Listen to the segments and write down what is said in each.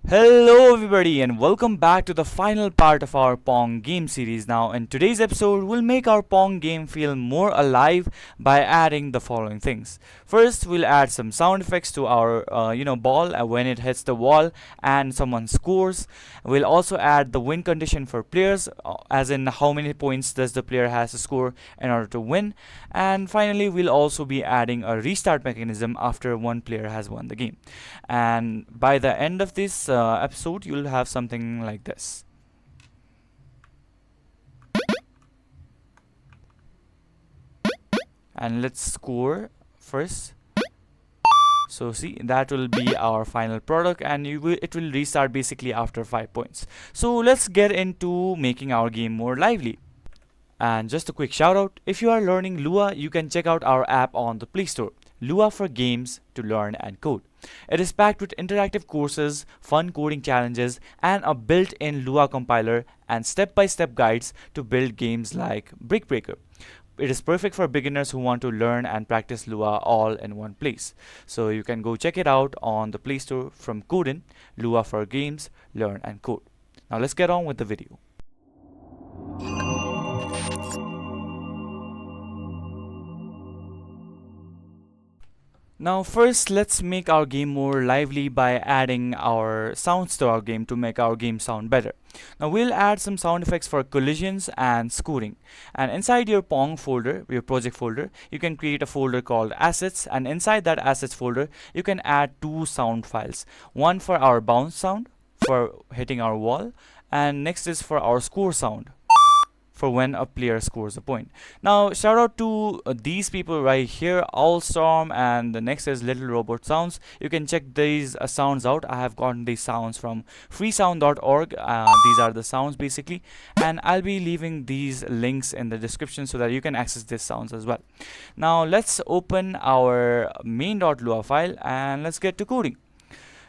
Hello everybody and welcome back to the final part of our Pong game series. Now in today's episode we'll make our Pong game feel more alive by adding the following things. First we'll add some sound effects to our ball when it hits the wall and someone scores. We'll also add the win condition for players, as in how many points does the player has to score in order to win. And finally we'll also be adding a restart mechanism after one player has won the game. And by the end of this episode you'll have something like this. And let's score first. So see, that will be our final product, and it will restart basically after 5 points. So let's get into making our game more lively. And just a quick shout out, if you are learning Lua, you can check out our app on the Play Store. Lua for games to learn and code. It is packed with interactive courses, fun coding challenges, and a built-in Lua compiler and step-by-step guides to build games like Brick Breaker. It is perfect for beginners who want to learn and practice Lua all in one place. So you can go check it out on the Play Store from Codin, Lua for games, learn and code. Now let's get on with the video. Now first let's make our game more lively by adding our sounds to our game to make our game sound better. Now we'll add some sound effects for collisions and scoring. And inside your Pong folder, your project folder, you can create a folder called assets, and inside that assets folder you can add two sound files. One for our bounce sound for hitting our wall, and next is for our score sound for when a player scores a point. Now shout out to these people right here, Allstorm, and the next is Little Robot Sounds. You can check these sounds out. I have gotten these sounds from freesound.org. These are the sounds basically, and I'll be leaving these links in the description so that you can access these sounds as well. Now let's open our main.lua file and let's get to coding.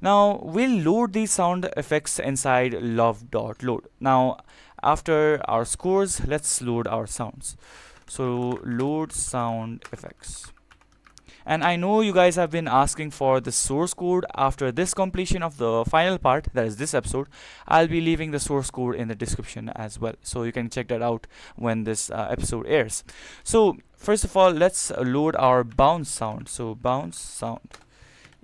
Now we'll load these sound effects inside love.load. Now after our scores, let's load our sounds. So load sound effects. And I know you guys have been asking for the source code. After this completion of the final part, that is this episode, I'll be leaving the source code in the description as well, so you can check that out when this episode airs. So first of all, let's load our bounce sound. So bounce sound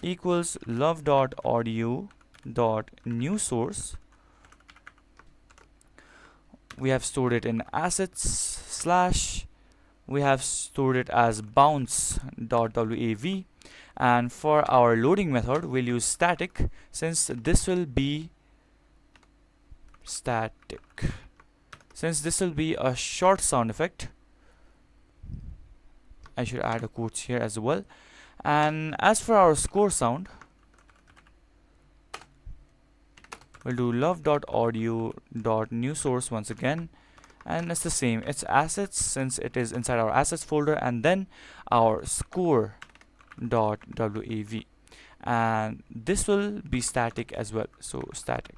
equals love.audio.new source. We have stored it in assets slash, we have stored it as bounce.wav, and for our loading method we'll use static, since this will be a short sound effect. I should add a quotes here as well. And as for our score sound, we'll do love.audio.new source once again, and it's the same, it's assets since it is inside our assets folder, and then our score.wav, and this will be static as well, so static.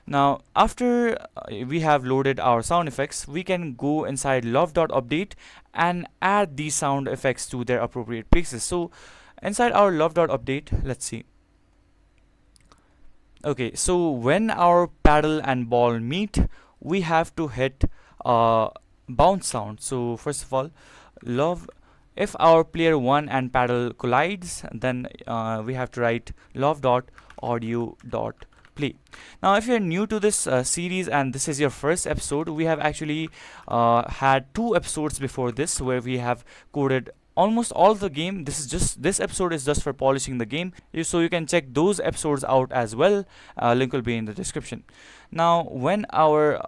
Now after we have loaded our sound effects, we can go inside love.update and add these sound effects to their appropriate places. So inside our love.update, let's see. Okay, so when our paddle and ball meet, we have to hit bounce sound. So first of all, if our player 1 and paddle collides, then we have to write love.audio.play. Now if you're new to this series and this is your first episode, we have actually had 2 episodes before this where we have coded almost all of the game. This episode is just for polishing the game, so you can check those episodes out as well. Link will be in the description. Now when our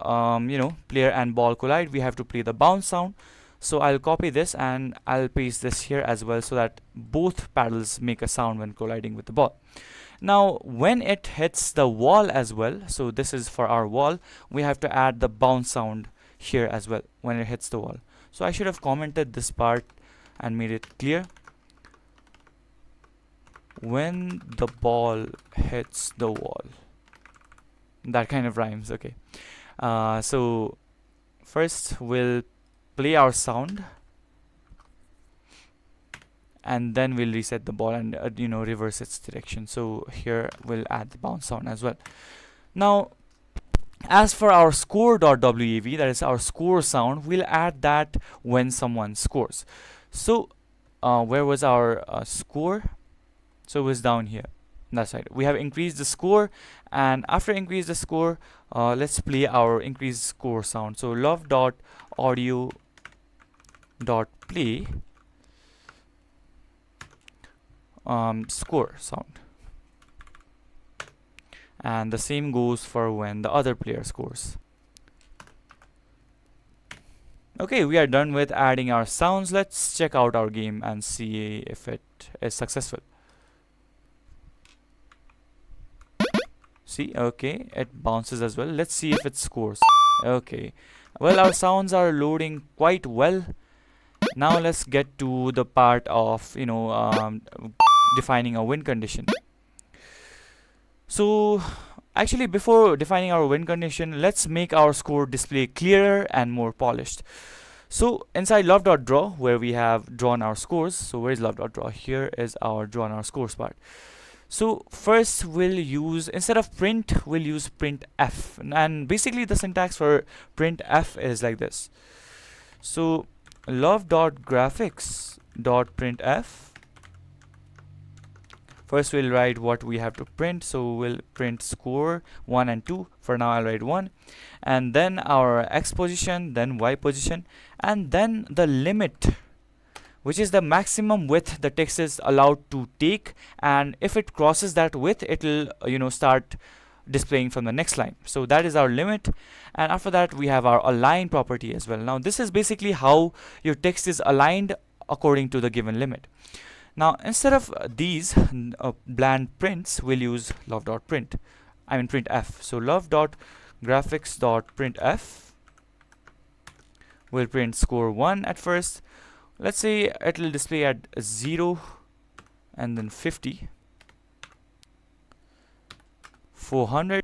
player and ball collide, we have to play the bounce sound. So I'll copy this and I'll paste this here as well, so that both paddles make a sound when colliding with the ball. Now when it hits the wall as well, so this is for our wall, we have to add the bounce sound here as well when it hits the wall. So I should have commented this part and made it clear. When the ball hits the wall. That kind of rhymes, okay. So first we'll play our sound, and then we'll reset the ball and reverse its direction. So here we'll add the bounce sound as well. Now as for our score.wav, that is our score sound, we'll add that when someone scores. So where was our score? So it was down here. That's right, we have increased the score, and after increase the score, let's play our increased score sound. So love.audio.play score sound, and the same goes for when the other player scores. Okay, we are done with adding our sounds. Let's check out our game and see if it is successful. See, okay, it bounces as well. Let's see if it scores. Okay, well, our sounds are loading quite well. Now let's get to the part of defining a win condition. So actually, before defining our win condition, let's make our score display clearer and more polished. So inside love.draw, where we have drawn our scores, so where is love.draw? Here is our drawn our scores part. So first we'll use, instead of print, we'll use printf, and basically the syntax for printf is like this. So love.graphics.printf, first we'll write what we have to print. So we'll print score 1 and 2. For now I'll write 1, and then our x position, then y position, and then the limit, which is the maximum width the text is allowed to take, and if it crosses that width, it'll start displaying from the next line. So that is our limit, and after that we have our align property as well. Now this is basically how your text is aligned according to the given limit. Now instead of these bland prints, we'll use love.print, I mean printf. So love.graphics.printf will print score 1 at first. Let's say it will display at 0, and then 50, 400.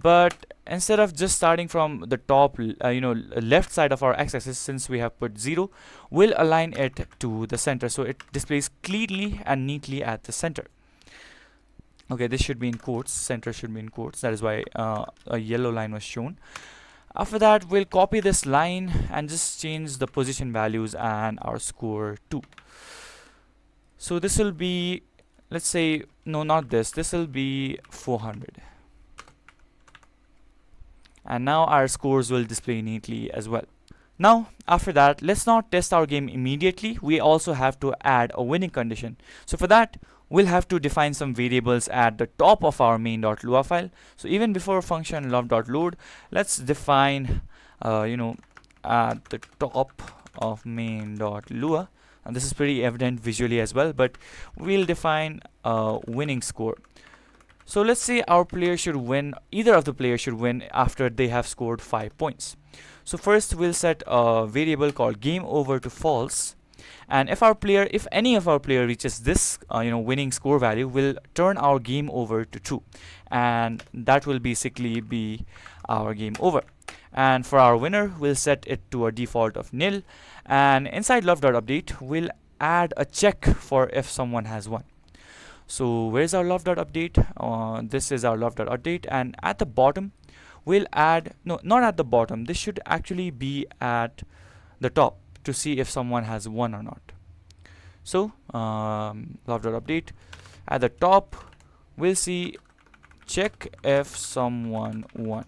But instead of just starting from the top, left side of our x-axis, since we have put 0, we'll align it to the center, so it displays cleanly and neatly at the center. Okay, this should be in quotes, center should be in quotes, that is why a yellow line was shown. After that, we'll copy this line and just change the position values and our score too. So this will be, let's say, no, not this, this will be 400. And now our scores will display neatly as well. Now, after that, let's not test our game immediately. We also have to add a winning condition. So for that, we'll have to define some variables at the top of our main.lua file. So even before function love.load, let's define, at the top of main.lua, and this is pretty evident visually as well, but we'll define a winning score. So let's say our player should win, either of the players should win after they have scored 5 points. So first we'll set a variable called game over to false, and if any of our player reaches this winning score value, we'll turn our game over to true, and that will basically be our game over. And for our winner, we'll set it to a default of nil, and inside love.update we'll add a check for if someone has won. So where's our love.update? This is our love.update, and at the bottom we'll add, no, not at the bottom, this should actually be at the top to see if someone has won or not. So love.update, at the top we'll see check if someone won.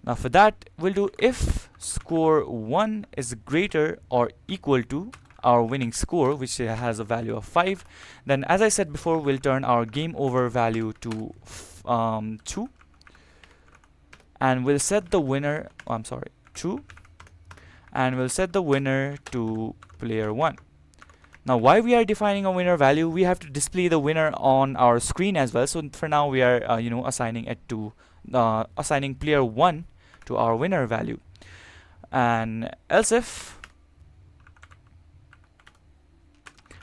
Now for that, we'll do if score 1 is greater or equal to our winning score, which has a value of 5, then as I said before, we'll turn our game over value to 2, and we'll set the winner, true, and we'll set the winner to player 1. Now why we are defining a winner value, we have to display the winner on our screen as well. So for now we are assigning it to assigning player 1 to our winner value. And else if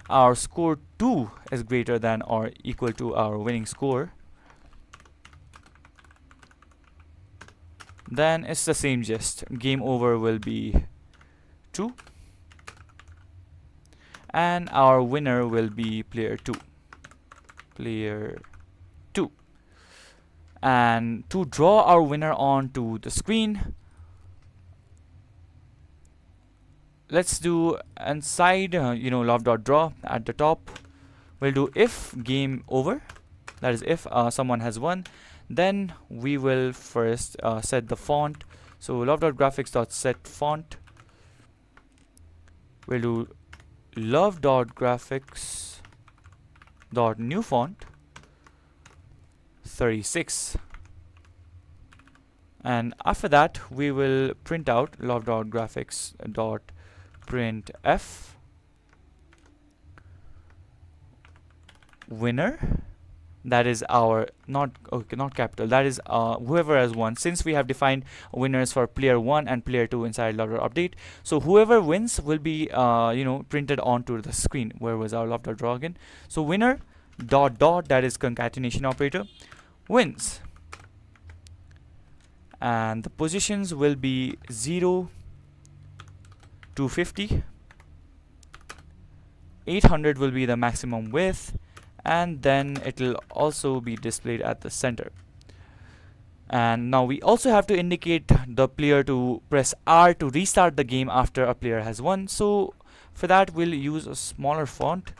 our score 2 is greater than or equal to our winning score, then it's the same gist. Game over will be true, and our winner will be player 2. Player 2. And to draw our winner onto the screen, let's do inside love.draw at the top, we'll do if game over, that is if someone has won. Then we will first set the font. So love.graphics.set font, we'll do love.graphics.new font 36, and after that we will print out love.graphics.printf winner, that is our not capital, that is whoever has won, since we have defined winners for player 1 and player 2 inside love.update. So whoever wins will be printed onto the screen. Where was our love.draw again? So winner dot dot, that is concatenation operator, wins, and the positions will be 0 to 50. 800 will be the maximum width, and then it will also be displayed at the center. And now we also have to indicate the player to press R to restart the game after a player has won. So for that we'll use a smaller font,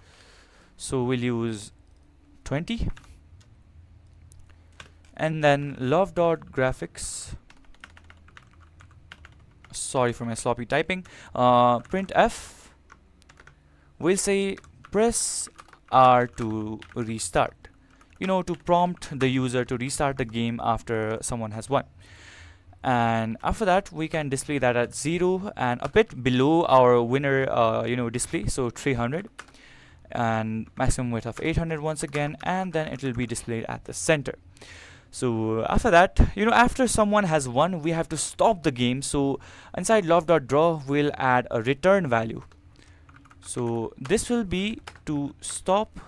so we'll use 20, and then love.graphics, sorry for my sloppy typing, printf, we'll say press R to restart, to prompt the user to restart the game after someone has won. And after that we can display that at 0 and a bit below our winner display, so 300, and maximum width of 800 once again, and then it will be displayed at the center. So after that, after someone has won, we have to stop the game. So inside love.draw we'll add a return value. So this will be to stop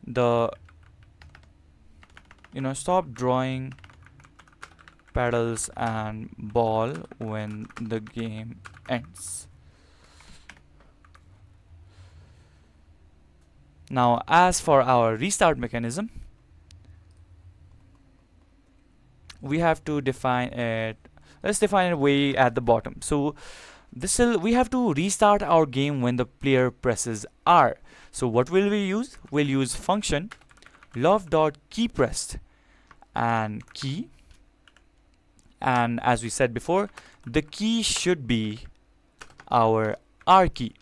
the stop drawing paddles and ball when the game ends. Now as for our restart mechanism, we have to define it, let's define it way at the bottom. So we have to restart our game when the player presses R. So what will we use? We'll use function love.keyPressed and key, and as we said before, the key should be our R key.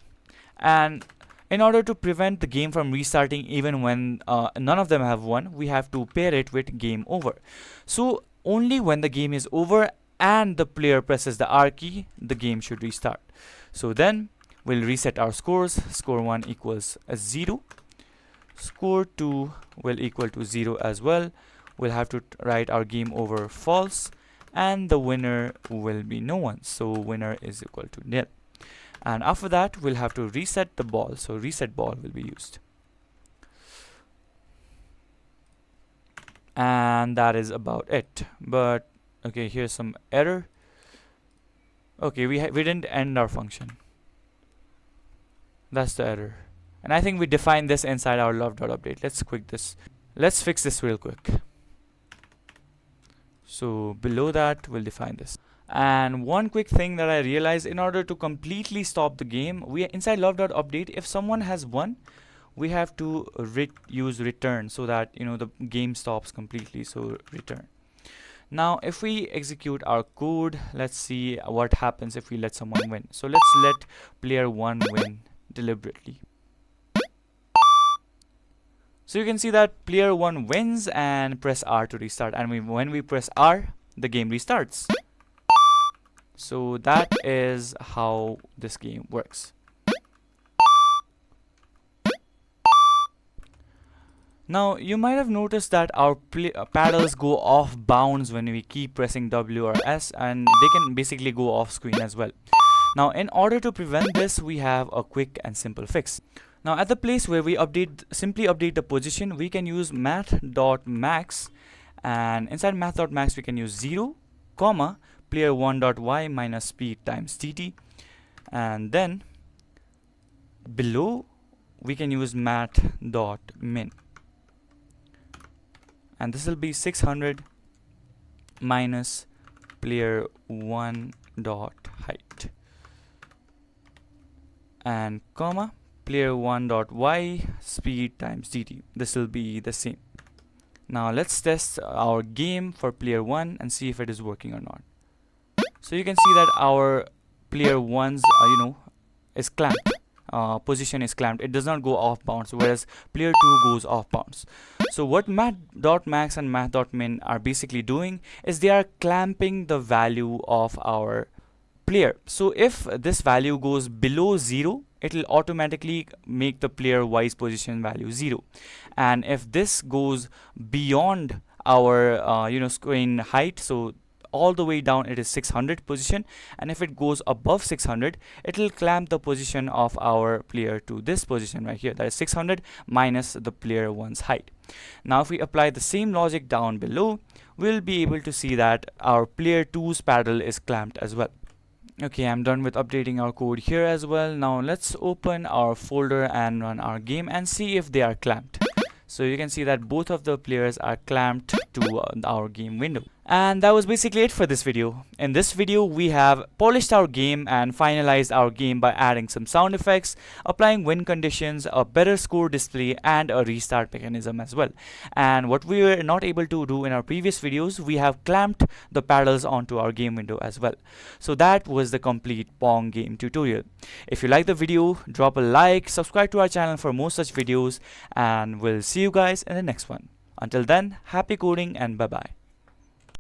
And in order to prevent the game from restarting even when none of them have won, we have to pair it with game over. So only when the game is over and the player presses the R key, the game should restart. So then we'll reset our scores. Score 1 equals 0. Score 2 will equal to 0 as well. We'll have to write our game over false, and the winner will be no one. So winner is equal to nil. And after that we'll have to reset the ball. So reset ball will be used. And that is about it. But okay, here's some error. Okay, we didn't end our function. That's the error. And I think we defined this inside our love.update. Let's fix this real quick. So below that we'll define this. And one quick thing that I realized, in order to completely stop the game, we inside love.update, if someone has won, we have to use return, so that the game stops completely. So return. Now if we execute our code, let's see what happens if we let someone win. So let's let player 1 win deliberately. So you can see that player 1 wins, and press R to restart, and when we press R, the game restarts. So that is how this game works. Now you might have noticed that our paddles go off bounds when we keep pressing W or S, and they can basically go off screen as well. Now in order to prevent this, we have a quick and simple fix. Now at the place where we simply update the position, we can use math.max, and inside math.max we can use 0, comma, player1.y minus speed times tt, and then below we can use mat.min, and this will be 600 minus player 1 dot height, and comma player 1 dot y speed times dt. This will be the same. Now let's test our game for player 1 and see if it is working or not. So you can see that our player 1's is clamped. Position is clamped. It does not go off bounds, whereas player 2 goes off bounds. So what mat.max and mat.min are basically doing is they are clamping the value of our player. So if this value goes below 0, it will automatically make the player y's position value 0, and if this goes beyond our screen height, so all the way down it is 600 position, and if it goes above 600, it will clamp the position of our player to this position right here, that is 600 minus the player 1's height. Now if we apply the same logic down below, we'll be able to see that our player 2's paddle is clamped as well. Okay, I'm done with updating our code here as well. Now let's open our folder and run our game and see if they are clamped. So you can see that both of the players are clamped to our game window. And that was basically it for this video. In this video, we have polished our game and finalized our game by adding some sound effects, applying win conditions, a better score display, and a restart mechanism as well. And what we were not able to do in our previous videos, we have clamped the paddles onto our game window as well. So that was the complete Pong game tutorial. If you like the video, drop a like, subscribe to our channel for more such videos, and we'll see you guys in the next one. Until then, happy coding and bye-bye.